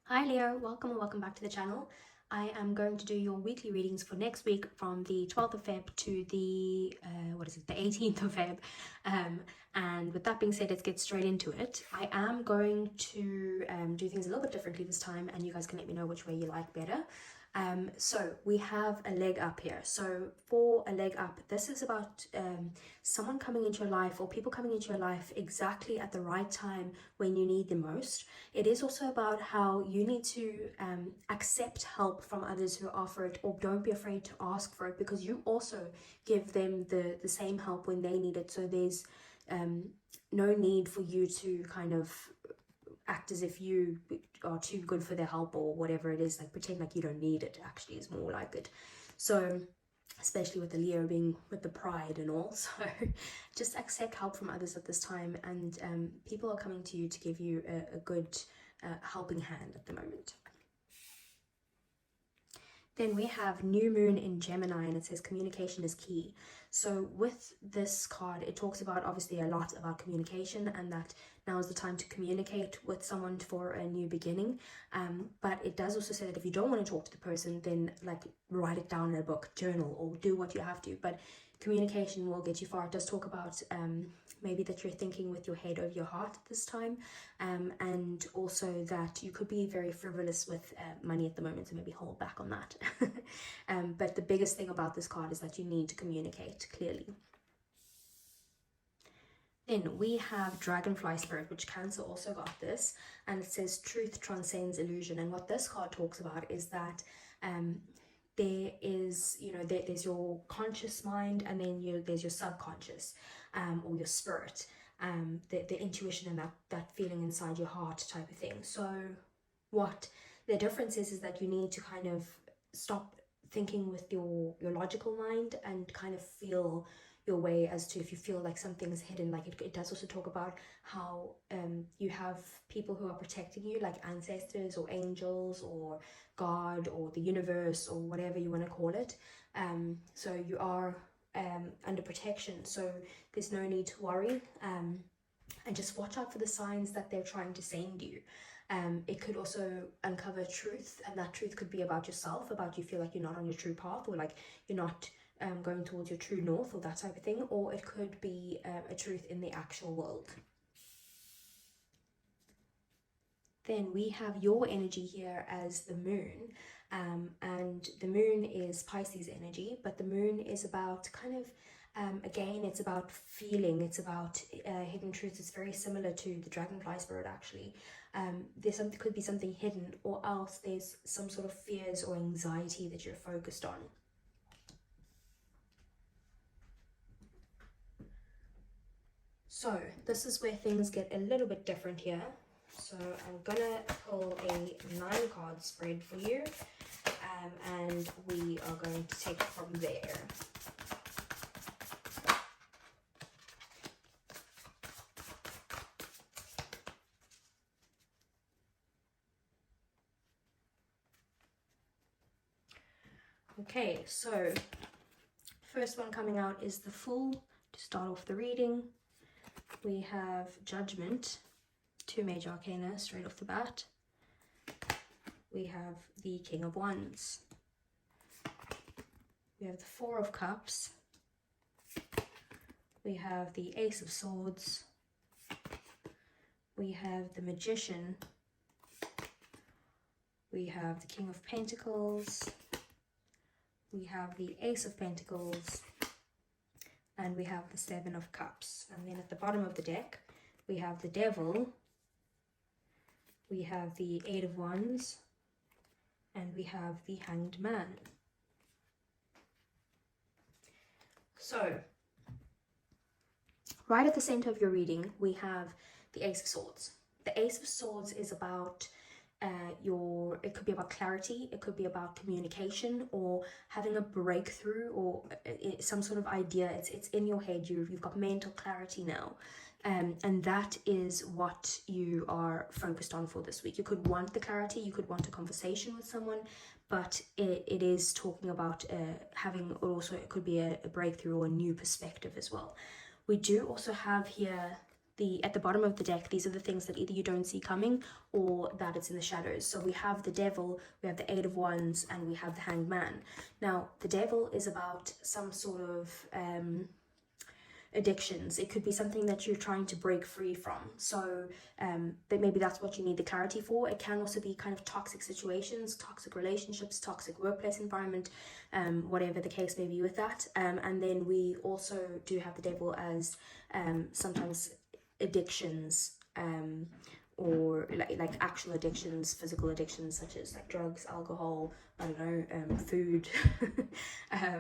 Hi Leo, welcome or welcome back to the channel. I am going to do your weekly readings for next week from the 12th of Feb to the, the 18th of Feb. And with that being said, let's get straight into it. I am going to do things a little bit differently this time, and you guys can let me know which way you like better. So we have a leg up here. So for a leg up, this is about someone coming into your life or people coming into your life exactly at the right time when you need the most. It is also about how you need to accept help from others who offer it, or don't be afraid to ask for it, because you also give them the same help when they need it. So there's no need for you to kind of act as if you are too good for their help or whatever it is, like pretend like you don't need it. Actually is more like it. So especially with the Leo being with the pride and all, so just accept help from others at this time, and people are coming to you to give you a good helping hand at the moment. Then we have New Moon in Gemini, and it says communication is key. So with this card, it talks about obviously a lot about communication, and that now is the time to communicate with someone for a new beginning. But it does also say that if you don't want to talk to the person, then like write it down in a book, journal, or do what you have to. But communication will get you far. It does talk about maybe that you're thinking with your head over your heart at this time, and also that you could be very frivolous with money at the moment, so maybe hold back on that. But the biggest thing about this card is that you need to communicate clearly. Then we have Dragonfly Spirit, which Cancer also got this, and it says truth transcends illusion. And what this card talks about is that there is, there's your conscious mind, and then there's your subconscious, or your spirit, the intuition and that feeling inside your heart type of thing. So what the difference is that you need to kind of stop thinking with your logical mind and kind of feel your way as to if you feel like something's hidden. Like it does also talk about how you have people who are protecting you, like ancestors or angels or God or the universe or whatever you want to call it. So you are under protection, so there's no need to worry, and just watch out for the signs that they're trying to send you. It could also uncover truth, and that truth could be about yourself, about you feel like you're not on your true path, or like you're not going towards your true north, or that type of thing. Or it could be a truth in the actual world. Then we have your energy here as the moon, and the moon is Pisces energy, but the moon is about kind of again, it's about feeling, it's about hidden truths. It's very similar to the Dragonfly Spirit, actually. There's something, could be something hidden, or else there's some sort of fears or anxiety that you're focused on. So this is where things get a little bit different here. So I'm gonna pull a 9-card spread for you, and we are going to take it from there. Okay, so first one coming out is the Fool. To start off the reading, we have Judgment, 2 major arcana straight off the bat. We have the King of Wands. We have the 4 of Cups. We have the Ace of Swords. We have the Magician. We have the King of Pentacles. We have the Ace of Pentacles. And we have the 7 of Cups. And then at the bottom of the deck, we have the Devil. We have the 8 of Wands. And we have the Hanged Man. So, right at the center of your reading, we have the Ace of Swords. The Ace of Swords is about it could be about clarity, it could be about communication, or having a breakthrough, or some sort of idea. It's in your head, you've got mental clarity now. And that is what you are focused on for this week. You could want the clarity, you could want a conversation with someone, but it is talking about having, also it could be a breakthrough or a new perspective as well. We do also have here at the bottom of the deck, these are the things that either you don't see coming or that it's in the shadows. So we have the Devil, we have the Eight of Wands, and we have the Hanged Man. Now, the Devil is about some sort of addictions. It could be something that you're trying to break free from. So that maybe that's what you need the clarity for. It can also be kind of toxic situations, toxic relationships, toxic workplace environment, whatever the case may be with that. And then we also do have the Devil as sometimes addictions, or like actual addictions, physical addictions such as like drugs, alcohol, I don't know, food, I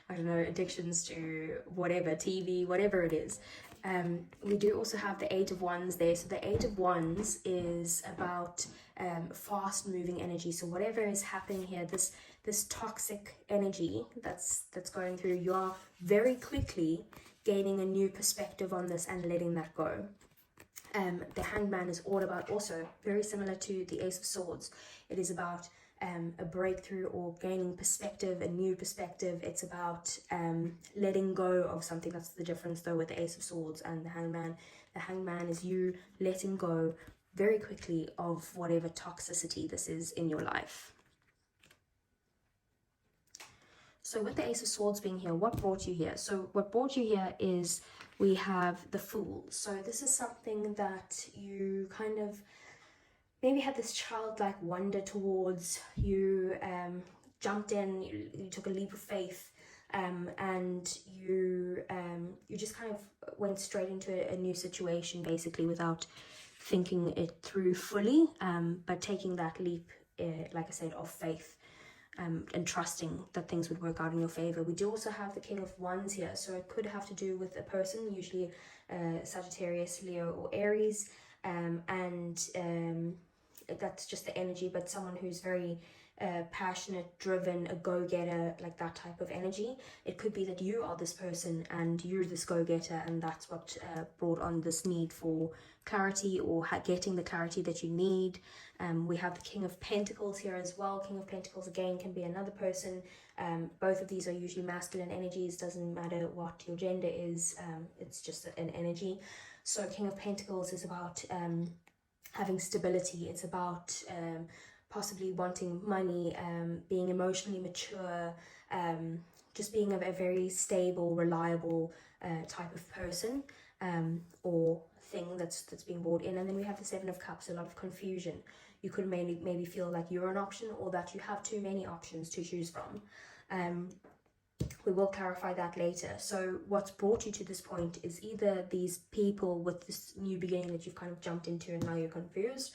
don't know, addictions to whatever, TV, whatever it is. We do also have the Eight of Wands there. So the Eight of Wands is about fast moving energy. So whatever is happening here, this toxic energy that's going through, you are very quickly gaining a new perspective on this and letting that go. The Hanged Man is all about, also very similar to the Ace of Swords, it is about a breakthrough or gaining perspective, a new perspective. It's about letting go of something. That's the difference though with the Ace of Swords and the Hanged Man. The Hanged Man is you letting go very quickly of whatever toxicity this is in your life. So with the Ace of Swords being here, what brought you here? So what brought you here is we have the Fool. So this is something that you kind of maybe had this childlike wonder towards. You jumped in, you took a leap of faith, and you just kind of went straight into a new situation basically without thinking it through fully, but taking that leap, like I said, of faith. And trusting that things would work out in your favor. We do also have the King of Wands here, so it could have to do with a person, usually Sagittarius, Leo, or Aries, and that's just the energy, but someone who's very passionate, driven, a go-getter, like that type of energy. It could be that you are this person and you're this go-getter, and that's what brought on this need for clarity or getting the clarity that you need. We have the King of Pentacles here as well. King of Pentacles again can be another person. Both of these are usually masculine energies. Doesn't matter what your gender is, it's just an energy. So King of Pentacles is about having stability. It's about possibly wanting money, being emotionally mature, just being a very stable, reliable type of person, or thing that's being brought in. And then we have the Seven of Cups, a lot of confusion. You could maybe feel like you're an option, or that you have too many options to choose from. We will clarify that later. So what's brought you to this point is either these people with this new beginning that you've kind of jumped into and now you're confused,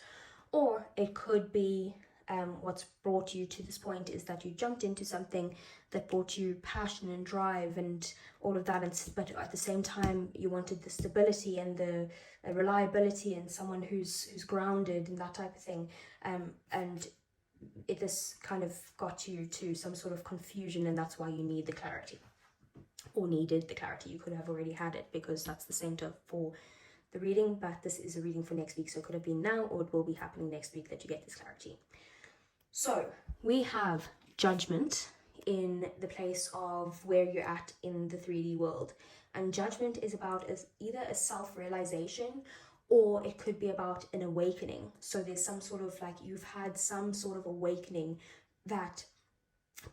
or it could be what's brought you to this point is that you jumped into something that brought you passion and drive and all of that, but at the same time you wanted the stability and the reliability and someone who's grounded and that type of thing, and this kind of got you to some sort of confusion, and that's why you need the clarity, or needed the clarity. You could have already had it, because that's the center for the reading, but this is a reading for next week, so it could have been now or it will be happening next week that you get this clarity. So we have Judgment in the place of where you're at in the 3D world, and Judgment is about either a self-realization, or it could be about an awakening. So there's some sort of like, you've had some sort of awakening that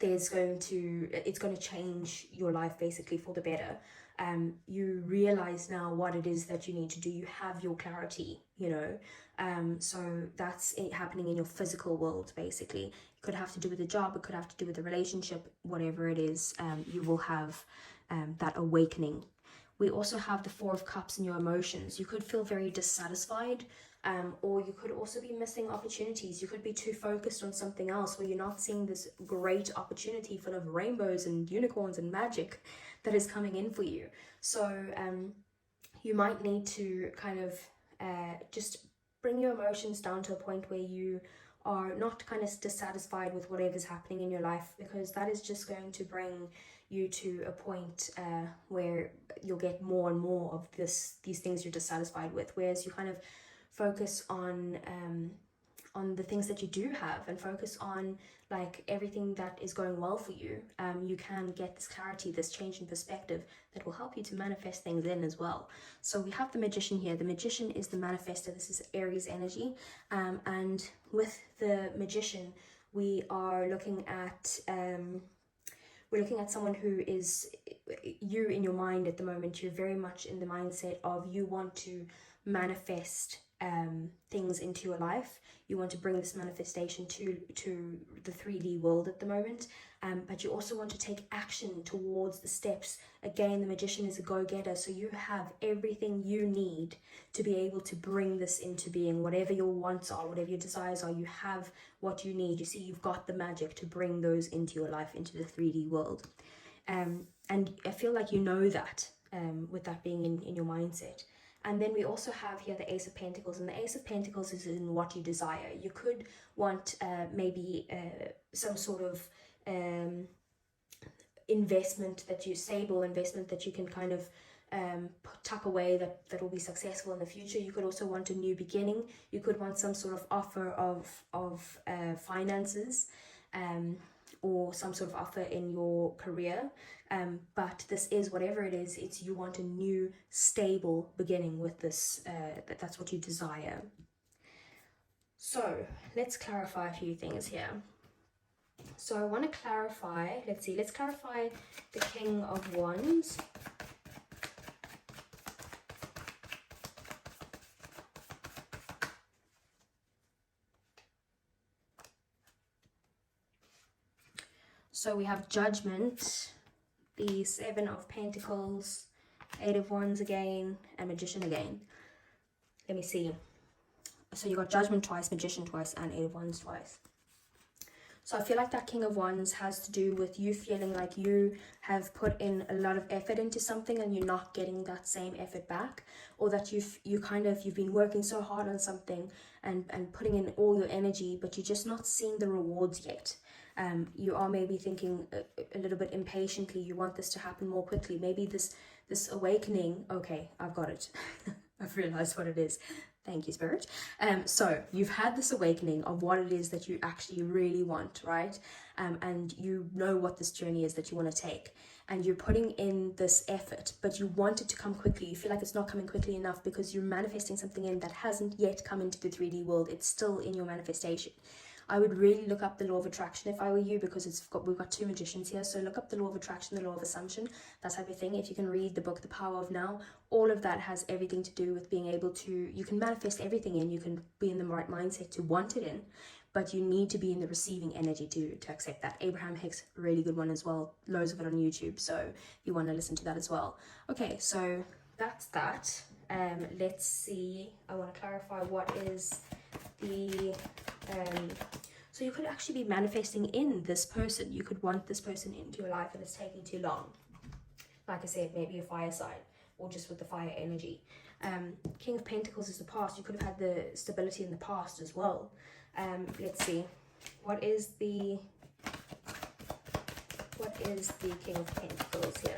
it's going to change your life basically for the better. You realize now what it is that you need to do. You have your clarity, you know. So that's happening in your physical world basically. It could have to do with the job, it could have to do with the relationship, whatever it is. You will have that awakening. We also have the Four of Cups in your emotions. You could feel very dissatisfied, or you could also be missing opportunities. You could be too focused on something else where you're not seeing this great opportunity full of rainbows and unicorns and magic that is coming in for you. So you might need to kind of just bring your emotions down to a point where you are not kind of dissatisfied with whatever's happening in your life, because that is just going to bring you to a point where you'll get more and more of these things you're dissatisfied with, whereas you kind of focus on the things that you do have and focus on like everything that is going well for you, you can get this clarity, this change in perspective that will help you to manifest things in as well. So we have the Magician here. The Magician is the manifestor. This is Aries energy, and with the Magician we are looking at someone who is you in your mind at the moment. You're very much in the mindset of you want to manifest things into your life. You want to bring this manifestation to the 3D world at the moment, but you also want to take action towards the steps. Again, the Magician is a go-getter, so you have everything you need to be able to bring this into being. Whatever your wants are, whatever your desires are, you have what you need. You see, you've got the magic to bring those into your life, into the 3D world. And I feel like you know that, with that being in your mindset. And then we also have here the Ace of Pentacles, and the Ace of Pentacles is in what you desire. You could want maybe some sort of stable investment that you can kind of tuck away, that will be successful in the future. You could also want a new beginning. You could want some sort of offer of finances, or some sort of offer in your career, but this is whatever it is. It's you want a new stable beginning with this. That's what you desire. So let's clarify a few things here. So I want to clarify, let's clarify the King of Wands. So we have Judgment, the Seven of Pentacles, Eight of Wands again, and Magician again. Let me see. So you got Judgment twice, Magician twice, and Eight of Wands twice. So I feel like that King of Wands has to do with you feeling like you have put in a lot of effort into something and you're not getting that same effort back, or that you've been working so hard on something and putting in all your energy, but you're just not seeing the rewards yet. You are maybe thinking a little bit impatiently. You want this to happen more quickly. Maybe this awakening. Okay, I've got it. I've realized what it is. Thank you, Spirit. So you've had this awakening of what it is that you actually really want, right? And you know what this journey is that you want to take. And you're putting in this effort, but you want it to come quickly. You feel like it's not coming quickly enough because you're manifesting something in that hasn't yet come into the 3D world. It's still in your manifestation. I would really look up the law of attraction if I were you, because we've got two magicians here. So look up the law of attraction, the law of assumption, that type of thing. If you can read the book, The Power of Now, all of that has everything to do with being able to, you can manifest everything in, you can be in the right mindset to want it in, but you need to be in the receiving energy to accept that. Abraham Hicks, really good one as well. Loads of it on YouTube, so if you want to listen to that as well. Okay, so that's that. Let's see. I want to clarify what is the... so you could actually be manifesting in this person. You could want this person into your life and it's taking too long. Like I said, maybe a fire sign, or just with the fire energy. King of Pentacles is the past. You could have had the stability in the past as well. Let's see. What is the King of Pentacles here?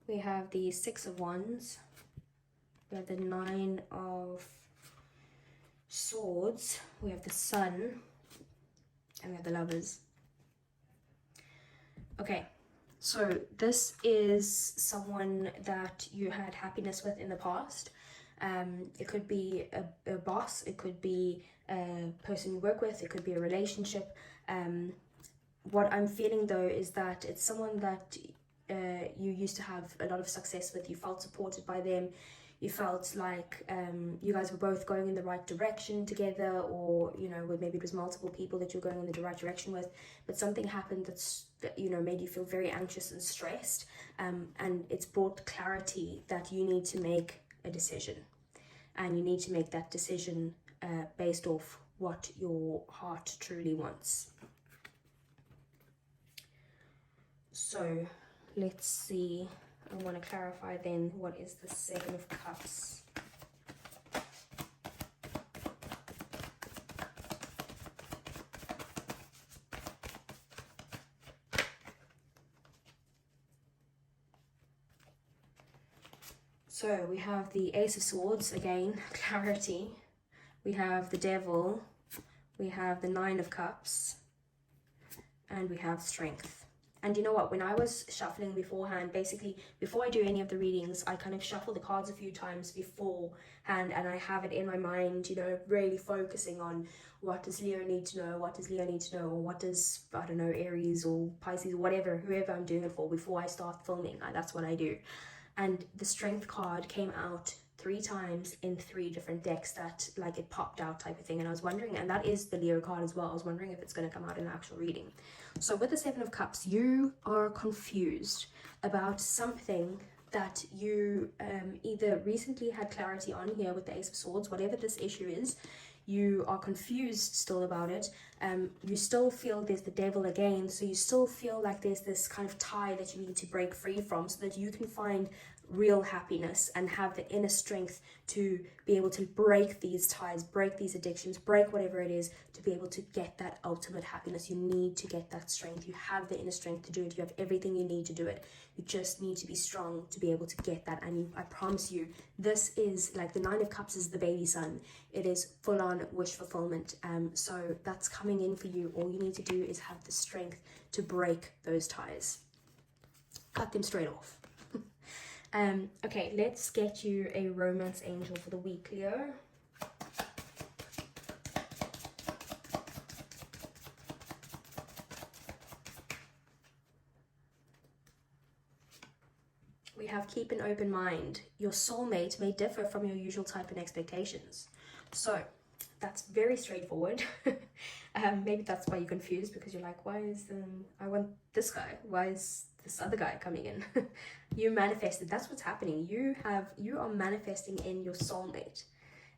We have the Six of Wands. We have the Nine of Swords. We have the Sun. And we have the Lovers. Okay, so this is someone that you had happiness with in the past. It could be a boss. It could be a person you work with. It could be a relationship. What I'm feeling though is that it's someone that you used to have a lot of success with. You felt supported by them. You felt like you guys were both going in the right direction together, or maybe it was multiple people that you're going in the right direction with, but something happened that made you feel very anxious and stressed, and it's brought clarity that you need to make a decision, and you need to make that decision based off what your heart truly wants. So let's see. I want to clarify then, what is the Seven of Cups? So we have the Ace of Swords, again, clarity. We have the Devil. We have the Nine of Cups. And we have Strength. And you know what, when I was shuffling beforehand, basically before I do any of the readings, I kind of shuffle the cards a few times beforehand, and I have it in my mind, you know, really focusing on what does Leo need to know, what does Leo need to know, or what does, I don't know, Aries or Pisces or whatever, whoever I'm doing it for, before I start filming. That's what I do. And the Strength card came out 3 times in 3 different decks, that like it popped out type of thing, and I was wondering, and that is the Leo card as well, I was wondering if it's going to come out in the actual reading. So with the Seven of Cups, you are confused about something that you either recently had clarity on here with the Ace of Swords, whatever this issue is. You are confused still about it. You still feel there's the Devil again, so you still feel like there's this kind of tie that you need to break free from, so that you can find real happiness and have the inner strength to be able to break these ties, break these addictions, break whatever it is, to be able to get that ultimate happiness. You need to get that strength. You have the inner strength to do it. You have everything you need to do it. You just need to be strong to be able to get that. And I promise you, this is like the Nine of Cups is the baby son. It is full on wish fulfillment. So that's coming in for you. All you need to do is have the strength to break those ties. Cut them straight off. Okay, let's get you a romance angel for the week, Leo. We have keep an open mind. Your soulmate may differ from your usual type and expectations. So that's very straightforward. Maybe that's why you're confused, because you're like, why is I want this guy, why is this other guy coming in? You manifested. That's what's happening. You are manifesting in your soulmate,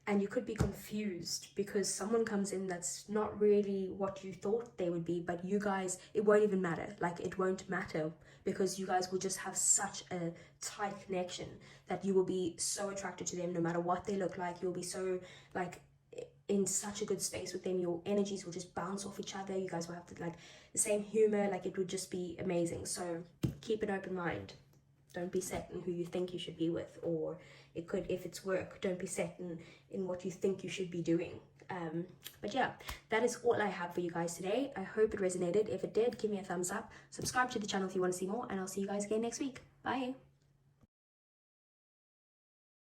and you could be confused because someone comes in that's not really what you thought they would be, but you guys, it won't even matter. Like, it won't matter, because you guys will just have such a tight connection that you will be so attracted to them no matter what they look like. You'll be so like in such a good space with them. Your energies will just bounce off each other. You guys will have like the same humor. Like, it would just be amazing. So keep an open mind. Don't be set in who you think you should be with, or it could, if it's work, don't be set in what you think you should be doing. But yeah, that is all I have for you guys today. I hope it resonated. If it did, give me a thumbs up. Subscribe to the channel if you want to see more, and I'll see you guys again next week. Bye.